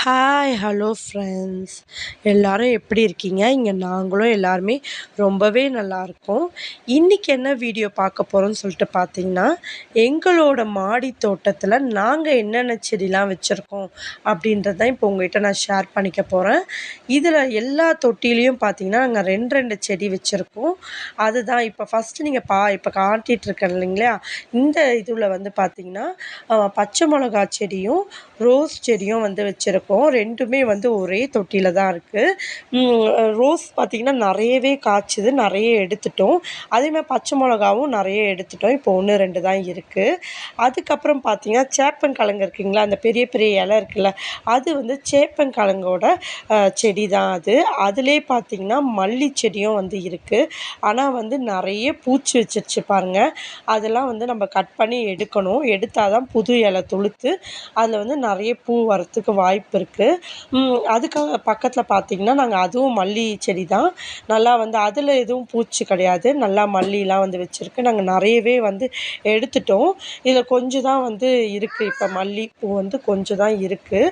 Hi hello friends, எல்லோரும் எப்படி இருக்கீங்க? இங்கே நாங்களும் எல்லாருமே ரொம்பவே நல்லாயிருக்கோம். இன்றைக்கி என்ன வீடியோ பார்க்க போகிறோம்னு சொல்லிட்டு பார்த்தீங்கன்னா, எங்களோட மாடி தோட்டத்தில் நாங்கள் என்னென்ன செடிலாம் வச்சுருக்கோம் அப்படின்றது தான் இப்போ உங்கள்கிட்ட நான் ஷேர் பண்ணிக்க போகிறேன். இதில் எல்லா தொட்டிலையும் பார்த்தீங்கன்னா நாங்கள் 2 செடி வச்சுருக்கோம். அதுதான் இப்போ ஃபஸ்ட்டு நீங்கள் இப்போ காட்டிகிட்ருக்கேன் இல்லைங்களா, இந்த இதில் வந்து பார்த்திங்கன்னா பச்சை மிளகா செடியும் ரோஸ் செடியும் வந்து வச்சுருக்கோம். 2மே வந்து ஒரே தொட்டியில் தான் இருக்குது. ரோஸ் பார்த்திங்கன்னா நிறையவே காய்ச்சிது, நிறைய எடுத்துட்டோம். அதேமாதிரி பச்சை மிளகாவும் நிறைய எடுத்துட்டோம். இப்போ 1, 2 தான் இருக்குது. அதுக்கப்புறம் பார்த்திங்கன்னா சேப்பங்கிழங்கு இருக்குங்களா, அந்த பெரிய பெரிய இலை இருக்குல்ல, அது வந்து சேப்பங்கிழங்கோட செடி தான் அது. அதுலேயே பார்த்திங்கன்னா மல்லி செடியும் வந்து இருக்குது. ஆனால் வந்து நிறைய பூச்சி வச்சிருச்சு பாருங்கள். அதெல்லாம் வந்து நம்ம கட் பண்ணி எடுக்கணும். எடுத்தால் தான் புது இலை துளுத்து அதில் வந்து நிறைய பூ வரத்துக்கு வாய்ப்பு இருக்குது. அதுக்காக பக்கத்தில் பார்த்திங்கன்னா நாங்கள் அதுவும் மல்லி செடி தான். நல்லா வந்து அதில் எதுவும் பூச்சி கிடையாது. நல்லா மல்லிலாம் வந்து வச்சுருக்கு. நாங்கள் நிறையவே வந்து எடுத்துட்டோம். இதில் கொஞ்சம் தான் வந்து இருக்குது. இப்போ மல்லிப்பூ வந்து கொஞ்சம் தான் இருக்குது.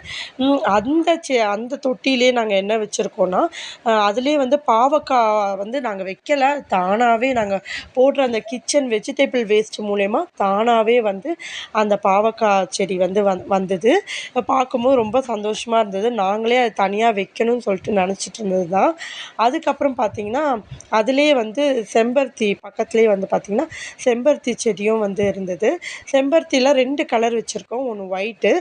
அந்த தொட்டியிலே நாங்கள் என்ன வச்சுருக்கோன்னா, அதுலேயே வந்து பாவக்காய் வந்து நாங்கள் வைக்கலை, தானாகவே நாங்கள் போடுற அந்த கிச்சன் வெஜிடபிள் வேஸ்ட் மூலயமா தானாகவே வந்து அந்த பாவக்காய் செடி வந்து வந்தது. பார்க்கும்போது ரொம்ப சந்தோஷமாக இருந்தது. நாங்களே அது தனியாக வைக்கணும்னு சொல்லிட்டு நினச்சிட்டு இருந்தது தான். அதுக்கப்புறம் பார்த்திங்கன்னா அதிலே வந்து செம்பருத்தி பக்கத்துலேயே வந்து பார்த்திங்கன்னா செம்பருத்தி செடியும் வந்து இருந்தது. செம்பருத்தியில் 2 கலர் வச்சுருக்கோம். ஒன்று ஒயிட்டு,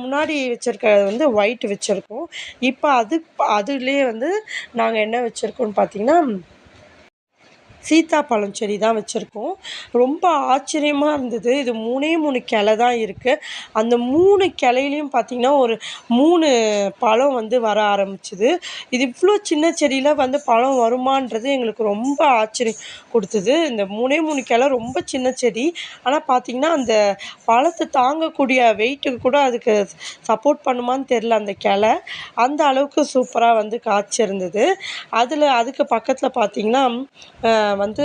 முன்னாடி வச்சுருக்கிறது வந்து ஒயிட் வச்சுருக்கோம். இப்போ அதுலேயே வந்து நாங்கள் என்ன வச்சுருக்கோம்னு பார்த்திங்கன்னா சீத்தாப்பழம் செடி தான் வச்சுருக்கோம். ரொம்ப ஆச்சரியமாக இருந்தது. இது 3 கிளை தான் இருக்குது. அந்த 3 கிளையிலையும் பார்த்திங்கன்னா ஒரு 3 பழம் வந்து வர ஆரம்பிச்சுது. இது இவ்வளோ சின்ன செடியில் வந்து பழம் வருமானது எங்களுக்கு ரொம்ப ஆச்சரியம் கொடுத்தது. இந்த 3 கிளை ரொம்ப சின்ன செடி, ஆனால் பார்த்திங்கன்னா அந்த பழத்தை தாங்கக்கூடிய வெயிட்டுக்கு கூட அதுக்கு சப்போர்ட் பண்ணுமான்னு தெரில. அந்த கிளை அந்த அளவுக்கு சூப்பராக வந்து காய்ச்சிருந்தது. அதுக்கு பக்கத்தில் பார்த்திங்கன்னா வந்து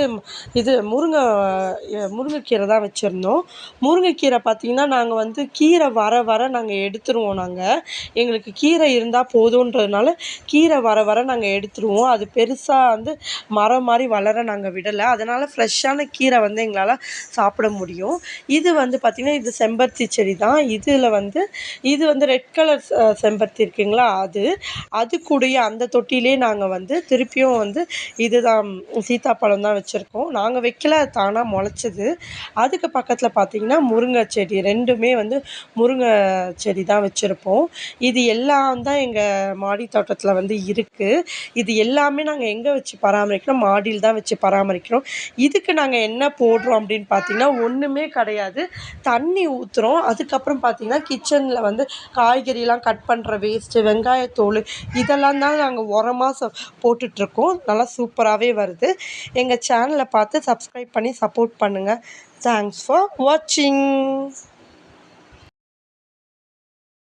இது முருங்கைக்கீரை தான் வச்சுருந்தோம். முருங்கைக்கீரை பார்த்திங்கன்னா நாங்கள் வந்து கீரை வர நாங்கள் எடுத்துருவோம். எங்களுக்கு கீரை இருந்தால் போதுன்றதுனால கீரை வர நாங்கள் எடுத்துருவோம். அது பெருசாக வந்து மரம் மாதிரி வளர நாங்கள் விடலை. அதனால் ஃப்ரெஷ்ஷான கீரை வந்து எங்களால் சாப்பிட முடியும். இது வந்து பார்த்திங்கன்னா இது செம்பருத்தி செடி தான். இது வந்து ரெட் கலர் செம்பருத்தி இருக்குங்களா, அது கூடயே அந்த தொட்டிலே நாங்கள் வந்து திருப்பியும் வந்து இதுதான் சீத்தாப்பழம் தான் வச்சுருக்கோம். நாங்கள் வைக்கல, தானாக முளைச்சது. அதுக்கு பக்கத்தில் பார்த்திங்கன்னா முருங்கை செடி, 2மே வந்து முருங்கை செடி தான் வச்சுருப்போம். இது எல்லாம் தான் எங்கள் மாடி தோட்டத்தில் வந்து இருக்குது. இது எல்லாமே நாங்கள் எங்கே வச்சு பராமரிக்கிறோம், மாடியில் தான் வச்சு பராமரிக்கிறோம். இதுக்கு நாங்கள் என்ன போடுறோம் அப்படின்னு பார்த்திங்கன்னா ஒன்றுமே கிடையாது. தண்ணி ஊற்றுறோம். அதுக்கப்புறம் பார்த்திங்கன்னா கிச்சனில் வந்து காய்கறிலாம் கட் பண்ணுற வேஸ்ட்டு, வெங்காயத்தோல், இதெல்லாம் தான் நாங்கள் உரமாக போட்டுட்ருக்கோம். நல்லா சூப்பராகவே வருது. எங்கள் சேனலை பார்த்து சப்ஸ்கிரைப் பண்ணி சப்போர்ட் பண்ணுங்கள். தேங்க்ஸ் ஃபார் வாட்சிங்.